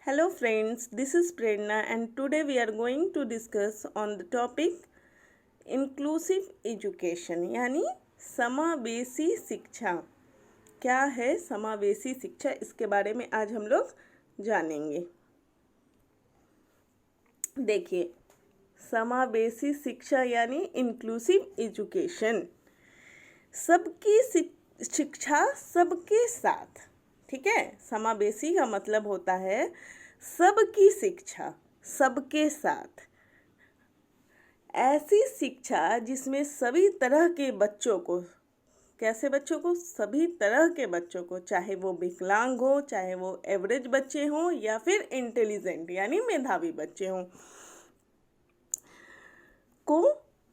Hello friends, this is Prerna and today we are going to discuss on the topic inclusive education यानी समावेशी शिक्षा। क्या है समावेशी शिक्षा, इसके बारे में आज हम लोग जानेंगे। देखिए, समावेशी शिक्षा यानी इंक्लूसिव एजुकेशन, सबकी शिक्षा सबके साथ। ठीक है, समावेशी का मतलब होता है सबकी शिक्षा सबके साथ, ऐसी शिक्षा जिसमें सभी तरह के बच्चों को, कैसे बच्चों को, सभी तरह के बच्चों को, चाहे वो विकलांग हो, चाहे वो एवरेज बच्चे हों या फिर इंटेलिजेंट यानी मेधावी बच्चे हों, को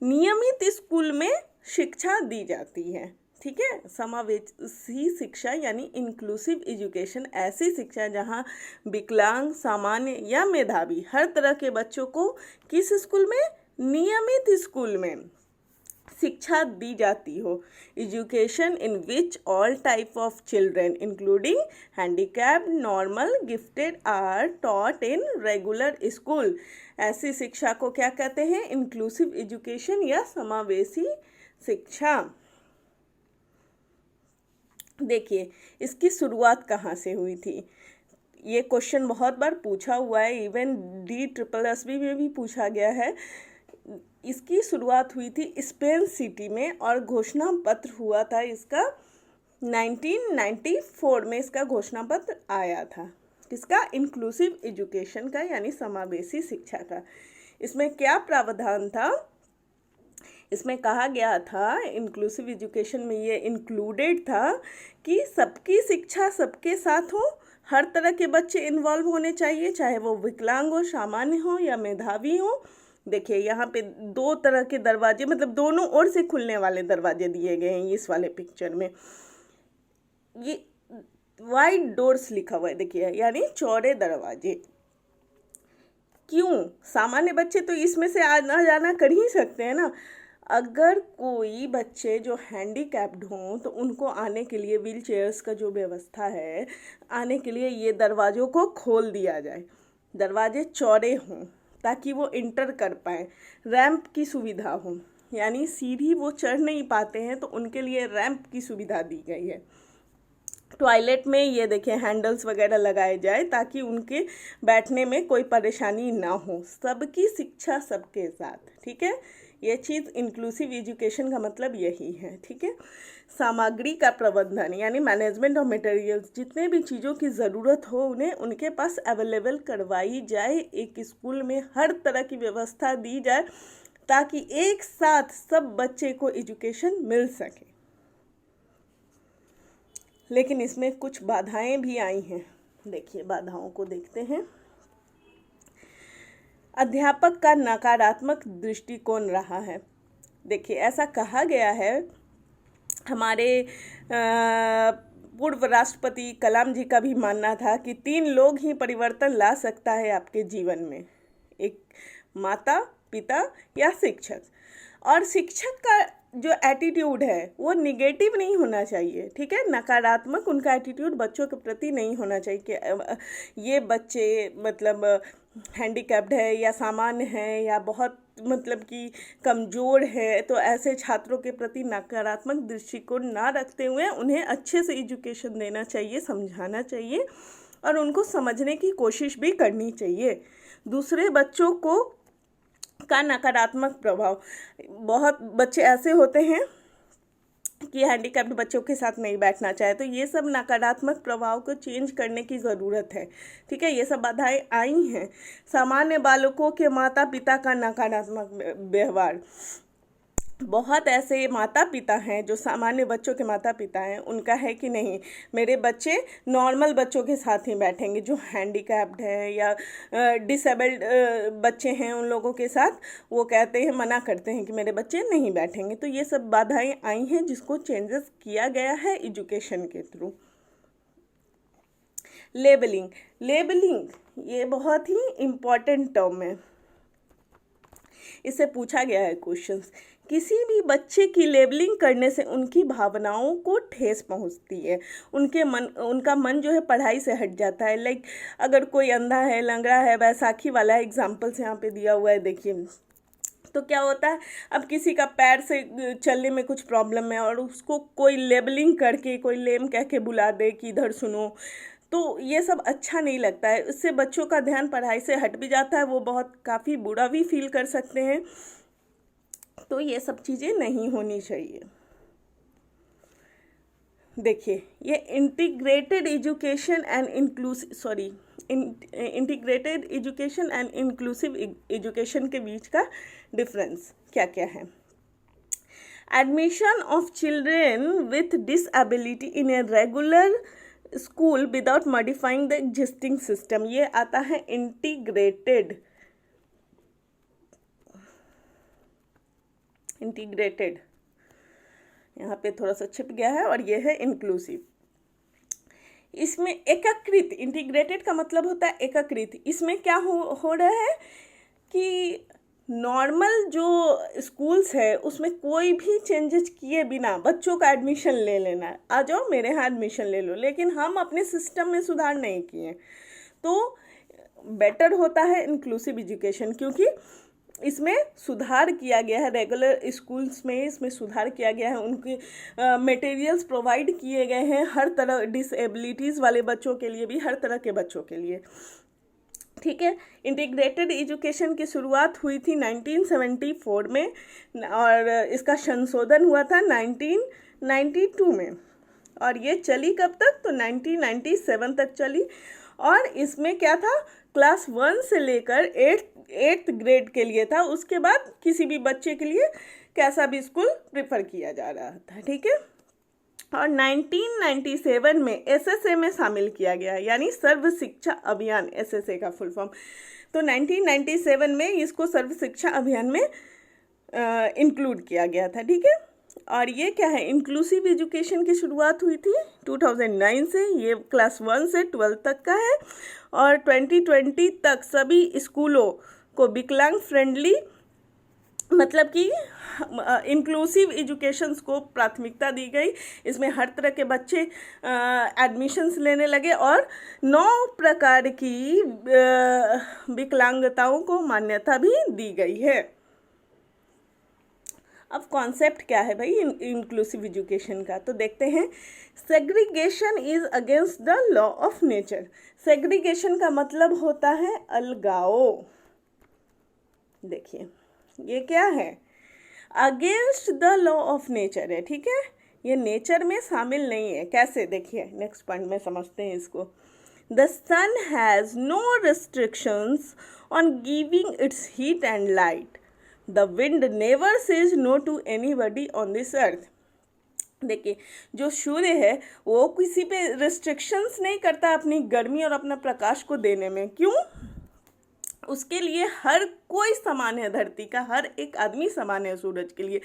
नियमित स्कूल में शिक्षा दी जाती है। ठीक है, समावेशी शिक्षा यानी इंक्लूसिव एजुकेशन ऐसी शिक्षा जहां विकलांग, सामान्य या मेधावी हर तरह के बच्चों को किस स्कूल में, नियमित स्कूल में शिक्षा दी जाती हो। Education in which all type of children including handicapped, normal, gifted are taught in regular school. ऐसी शिक्षा को क्या कहते हैं? इंक्लूसिव एजुकेशन या समावेशी शिक्षा। देखिए, इसकी शुरुआत कहाँ से हुई थी? ये क्वेश्चन बहुत बार पूछा हुआ है, इवन DSSB में भी पूछा गया है। इसकी शुरुआत हुई थी स्पेन सिटी में और घोषणा पत्र हुआ था इसका 1994 में। इसका घोषणा पत्र आया था किसका? इंक्लूसिव एजुकेशन का यानी समावेशी शिक्षा का। इसमें क्या प्रावधान था? इसमें कहा गया था, इंक्लूसिव एजुकेशन में ये इंक्लूडेड था कि सबकी शिक्षा सबके साथ हो, हर तरह के बच्चे इन्वॉल्व होने चाहिए, चाहे वो विकलांग हो, सामान्य हो या मेधावी हो। देखिए, यहाँ पे दो तरह के दरवाजे, मतलब दोनों ओर से खुलने वाले दरवाजे दिए गए हैं इस वाले पिक्चर में। ये वाइड डोर्स लिखा हुआ है, देखिए, यानी चौड़े दरवाजे। क्यों? सामान्य बच्चे तो इसमें से आना जाना कर ही सकते हैं ना। अगर कोई बच्चे जो हैंडीकैप्ड हों तो उनको आने के लिए व्हील चेयर्स का जो व्यवस्था है, आने के लिए ये दरवाज़ों को खोल दिया जाए, दरवाजे चौड़े हों ताकि वो इंटर कर पाएँ। रैंप की सुविधा हो, यानी सीढ़ी वो चढ़ नहीं पाते हैं तो उनके लिए रैंप की सुविधा दी गई है। टॉयलेट में ये देखें हैंडल्स वगैरह लगाए जाए ताकि उनके बैठने में कोई परेशानी ना हो। सबकी शिक्षा सबके साथ। ठीक है, ये चीज़ इंक्लूसिव एजुकेशन का मतलब यही है। ठीक है, सामग्री का प्रबंधन यानी मैनेजमेंट ऑफ मटेरियल्स, जितने भी चीज़ों की ज़रूरत हो उन्हें उनके पास अवेलेबल करवाई जाए। एक स्कूल में हर तरह की व्यवस्था दी जाए ताकि एक साथ सब बच्चे को एजुकेशन मिल सके। लेकिन इसमें कुछ बाधाएं भी आई हैं। देखिए, बाधाओं को देखते हैं। अध्यापक का नकारात्मक दृष्टिकोण रहा है। देखिए, ऐसा कहा गया है, हमारे पूर्व राष्ट्रपति कलाम जी का भी मानना था कि 3 लोग ही परिवर्तन ला सकता है आपके जीवन में, एक माता, पिता या शिक्षक। और शिक्षक का जो एटीट्यूड है वो निगेटिव नहीं होना चाहिए। ठीक है, नकारात्मक उनका एटीट्यूड बच्चों के प्रति नहीं होना चाहिए कि ये बच्चे मतलब हैंडीकैप्ड है या सामान्य है या बहुत मतलब कि कमज़ोर है, तो ऐसे छात्रों के प्रति नकारात्मक दृष्टिकोण ना रखते हुए उन्हें अच्छे से एजुकेशन देना चाहिए, समझाना चाहिए और उनको समझने की कोशिश भी करनी चाहिए। दूसरे बच्चों को का नकारात्मक प्रभाव, बहुत बच्चे ऐसे होते हैं कि हैंडीकैप्ड बच्चों के साथ नहीं बैठना चाहे, तो ये सब नकारात्मक प्रभाव को चेंज करने की ज़रूरत है। ठीक है, ये सब बाधाएं आई हैं। सामान्य बालकों के माता पिता का नकारात्मक व्यवहार, बहुत ऐसे माता पिता हैं जो सामान्य बच्चों के माता पिता हैं, उनका है कि नहीं, मेरे बच्चे नॉर्मल बच्चों के साथ ही बैठेंगे, जो हैंडीकैप्ड है या डिसेबल्ड बच्चे हैं उन लोगों के साथ वो कहते हैं, मना करते हैं कि मेरे बच्चे नहीं बैठेंगे। तो ये सब बाधाएं आई हैं जिसको चेंजेस किया गया है एजुकेशन के थ्रू। लेबलिंग ये बहुत ही इम्पॉर्टेंट टर्म है। इससे पूछा गया है क्वेश्चंस किसी भी बच्चे की लेबलिंग करने से उनकी भावनाओं को ठेस पहुंचती है, उनका मन जो है पढ़ाई से हट जाता है। लाइक अगर कोई अंधा है, लंगड़ा है, बैसाखी वाला एग्जाम्पल्स यहाँ पे दिया हुआ है, देखिए तो क्या होता है, अब किसी का पैर से चलने में कुछ प्रॉब्लम है और उसको कोई लेबलिंग करके, कोई लेम कह के बुला दे कि इधर सुनो, तो ये सब अच्छा नहीं लगता है। इससे बच्चों का ध्यान पढ़ाई से हट भी जाता है, वो बहुत काफ़ी बुरा भी फील कर सकते हैं। तो ये सब चीज़ें नहीं होनी चाहिए। देखिए ये integrated education and inclusive education के बीच का डिफरेंस क्या क्या है। Admission of children with disability in a regular school without modifying the existing system, ये आता है इंटीग्रेटेड, यहाँ पे थोड़ा सा छिप गया है, और ये है इंक्लूसिव। इसमें एकीकृत, इंटीग्रेटेड का मतलब होता है एकीकृत। इसमें क्या हो रहा है कि नॉर्मल जो स्कूल्स है उसमें कोई भी चेंजेस किए बिना बच्चों का एडमिशन ले लेना, आ जाओ मेरे यहाँ एडमिशन ले लो, लेकिन हम अपने सिस्टम में सुधार नहीं किए, तो बेटर होता है इंक्लूसिव एजुकेशन, क्योंकि इसमें सुधार किया गया है। रेगुलर स्कूल्स में इसमें सुधार किया गया है, उनके मटेरियल्स प्रोवाइड किए गए हैं हर तरह, डिसेबिलिटीज़ वाले बच्चों के लिए भी, हर तरह के बच्चों के लिए, ठीक है। इंटीग्रेटेड एजुकेशन की शुरुआत हुई थी 1974 में, और इसका संशोधन हुआ था 1992 में, और ये चली कब तक, तो 1997 तक चली। और इसमें क्या था, क्लास 1 से लेकर 8th ग्रेड के लिए था, उसके बाद किसी भी बच्चे के लिए कैसा भी स्कूल प्रेफर किया जा रहा था, ठीक है। और 1997 में एसएसए में शामिल किया गया, यानी सर्व शिक्षा अभियान, एसएसए का फुल फॉर्म। तो 1997 में इसको सर्व शिक्षा अभियान में इंक्लूड किया गया था, ठीक है। और ये क्या है, इंक्लूसिव एजुकेशन की शुरुआत हुई थी 2009 से, ये क्लास 1 से 12 तक का है, और 2020 तक सभी स्कूलों को विकलांग फ्रेंडली, मतलब कि इंक्लूसिव एजुकेशंस को प्राथमिकता दी गई। इसमें हर तरह के बच्चे एडमिशन्स लेने लगे, और 9 प्रकार की विकलांगताओं को मान्यता भी दी गई है। अब कॉन्सेप्ट क्या है भाई इंक्लूसिव एजुकेशन का, तो देखते हैं। Segregation is against the law of nature. Segregation का मतलब होता है अलगाव। देखिए ये क्या है, against the law of nature है, ठीक है, ये नेचर में शामिल नहीं है। कैसे, देखिए नेक्स्ट पॉइंट में समझते हैं इसको। The sun has no restrictions on giving its heat and light. The wind never says no to anybody on this earth. देखिए जो सूर्य है वो किसी पे रिस्ट्रिक्शंस नहीं करता अपनी गर्मी और अपना प्रकाश को देने में। क्यों? उसके लिए हर कोई समान है, धरती का हर एक आदमी समान है सूरज के लिए।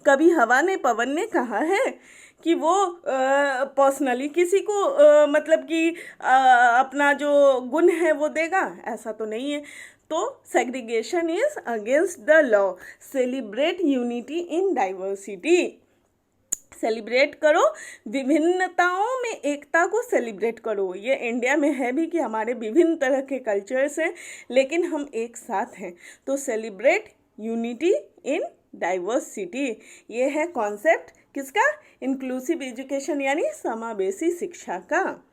कभी हवा ने, पवन ने कहा है कि वो पर्सनली किसी को मतलब कि अपना जो गुण है वो देगा, ऐसा तो नहीं है। तो segregation is against the law. Celebrate unity in diversity. Celebrate करो, विभिन्नताओं में एकता को सेलिब्रेट करो। ये इंडिया में है भी कि हमारे विभिन्न तरह के कल्चर्स हैं, लेकिन हम एक साथ हैं। तो सेलिब्रेट यूनिटी इन डाइवर्सिटी, ये है कॉन्सेप्ट किसका, इंक्लूसिव एजुकेशन यानी समावेशी शिक्षा का।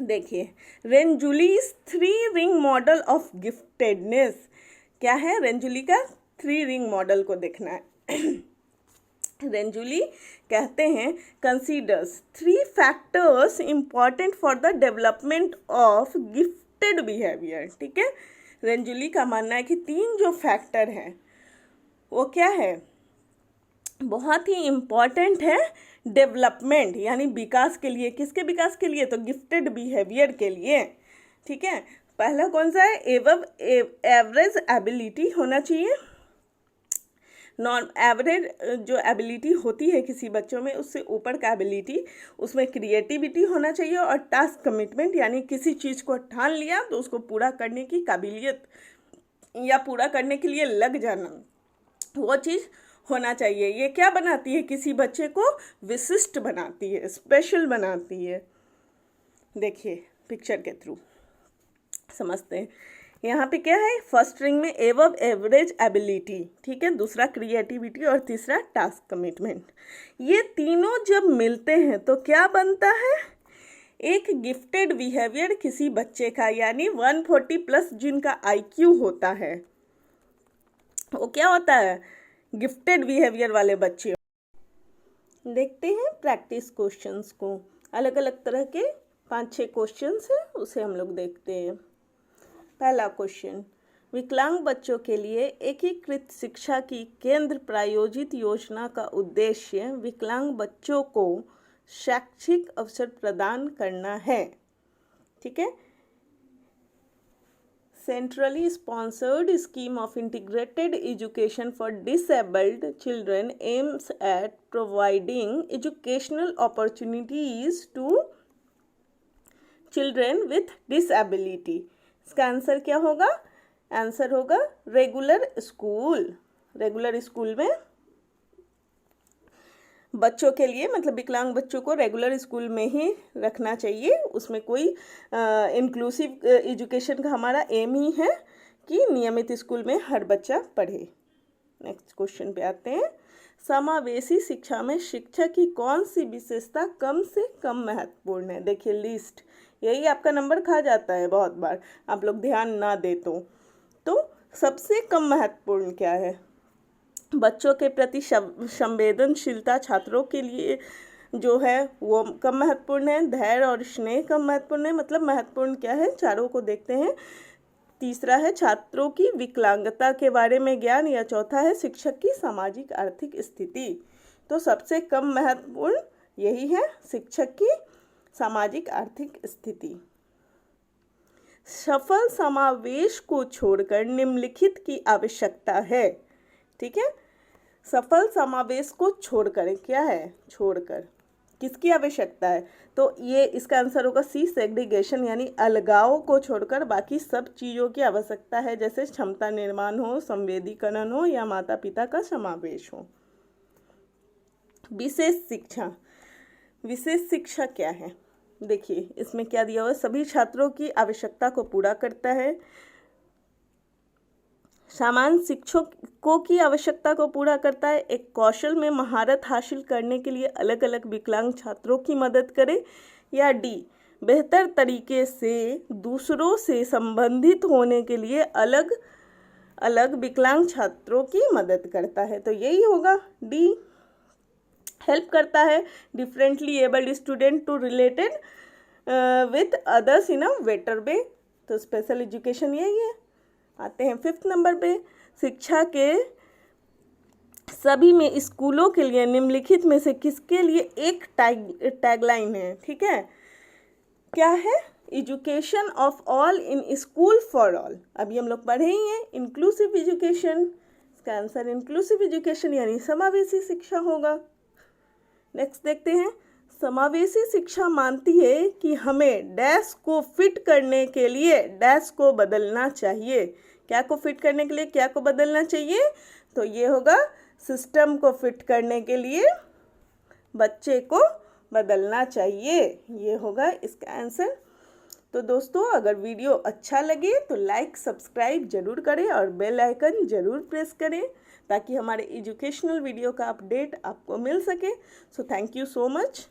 देखिए रेंजुलीज 3 रिंग मॉडल ऑफ गिफ्टेडनेस। क्या है रेंजुली का 3 रिंग मॉडल को देखना है। रेंजुली कहते हैं considers 3 factors important for the development of gifted behaviour. ठीक है, रेंजुली का मानना है कि 3 जो फैक्टर हैं वो क्या है, बहुत ही इम्पॉर्टेंट है डेवलपमेंट यानी विकास के लिए। किसके विकास के लिए, तो गिफ्टेड बिहेवियर के लिए। ठीक है, पहला कौन सा है, एवरेज एबिलिटी होना चाहिए। एवरेज जो एबिलिटी होती है किसी बच्चों में उससे ऊपर का एबिलिटी, उसमें क्रिएटिविटी होना चाहिए और टास्क कमिटमेंट यानी किसी चीज़ को ठान लिया तो उसको पूरा करने की काबिलियत या पूरा करने के लिए लग जाना, वो चीज़ होना चाहिए। ये क्या बनाती है, किसी बच्चे को विशिष्ट बनाती है, स्पेशल बनाती है। देखिए पिक्चर के थ्रू समझते हैं। यहाँ पे क्या है, फर्स्ट रिंग में एवब एवरेज एबिलिटी, ठीक है, दूसरा क्रिएटिविटी और तीसरा टास्क कमिटमेंट। ये तीनों जब मिलते हैं तो क्या बनता है, एक गिफ्टेड बिहेवियर किसी बच्चे का, यानी 140 प्लस जिनका IQ होता है, वो क्या होता है, गिफ्टेड बिहेवियर वाले बच्चे। देखते हैं प्रैक्टिस क्वेश्चंस को, अलग अलग तरह के 5-6 क्वेश्चंस हैं, उसे हम लोग देखते हैं। पहला क्वेश्चन, विकलांग बच्चों के लिए एकीकृत शिक्षा की केंद्र प्रायोजित योजना का उद्देश्य विकलांग बच्चों को शैक्षिक अवसर प्रदान करना है। ठीक है, centrally sponsored scheme of integrated education for disabled children aims at providing educational opportunities to children with disability. इसका आंसर क्या होगा, आंसर होगा रेगुलर स्कूल। रेगुलर स्कूल में बच्चों के लिए, मतलब विकलांग बच्चों को रेगुलर स्कूल में ही रखना चाहिए। उसमें कोई इंक्लूसिव एजुकेशन का हमारा एम ही है कि नियमित स्कूल में हर बच्चा पढ़े। नेक्स्ट क्वेश्चन पे आते हैं, समावेशी शिक्षा में शिक्षक की कौन सी विशेषता कम से कम महत्वपूर्ण है। देखिए लिस्ट, यही आपका नंबर खा जाता है बहुत बार, आप लोग ध्यान ना दे तो सबसे कम महत्वपूर्ण क्या है, बच्चों के प्रति संवेदनशीलता छात्रों के लिए जो है वो कम महत्वपूर्ण है, धैर्य और स्नेह कम महत्वपूर्ण है। मतलब महत्वपूर्ण क्या है, चारों को देखते हैं। तीसरा है छात्रों की विकलांगता के बारे में ज्ञान, या चौथा है शिक्षक की सामाजिक आर्थिक स्थिति। तो सबसे कम महत्वपूर्ण यही है, शिक्षक की सामाजिक आर्थिक स्थिति। सफल समावेश को छोड़कर निम्नलिखित की आवश्यकता है। ठीक है, सफल समावेश को छोड़कर, क्या है, छोड़कर किसकी आवश्यकता है, तो ये इसका आंसर होगा सी, सेग्रीगेशन, यानी अलगाव को छोड़कर बाकी सब चीज़ों की आवश्यकता है, जैसे क्षमता निर्माण हो, संवेदीकरण हो, या माता पिता का समावेश हो। विशेष शिक्षा, विशेष शिक्षा क्या है, देखिए इसमें क्या दिया हुआ है, सभी छात्रों की आवश्यकता को पूरा करता है, सामान्य शिक्षकों की आवश्यकता को पूरा करता है, एक कौशल में महारत हासिल करने के लिए अलग अलग विकलांग छात्रों की मदद करे, या डी, बेहतर तरीके से दूसरों से संबंधित होने के लिए अलग अलग विकलांग छात्रों की मदद करता है। तो यही होगा डी, हेल्प करता है differently abled student to related with others in a better way. तो स्पेशल एजुकेशन यही है। आते हैं 5th नंबर पे, शिक्षा के सभी में स्कूलों के लिए निम्नलिखित में से किसके लिए एक टैगलाइन है। ठीक है, क्या है, education of all in school for all. अभी हम लोग पढ़े ही हैं इंक्लूसिव एजुकेशन, इसका आंसर इंक्लूसिव एजुकेशन यानी समावेशी शिक्षा होगा। नेक्स्ट देखते हैं, समावेशी शिक्षा मानती है कि हमें डैश को फिट करने के लिए डैश को बदलना चाहिए। क्या को फिट करने के लिए क्या को बदलना चाहिए, तो ये होगा सिस्टम को फिट करने के लिए बच्चे को बदलना चाहिए, ये होगा इसका आंसर। तो दोस्तों अगर वीडियो अच्छा लगे तो लाइक सब्सक्राइब जरूर करें और बेल आइकन जरूर प्रेस करें ताकि हमारे एजुकेशनल वीडियो का अपडेट आपको मिल सके। So thank you so much.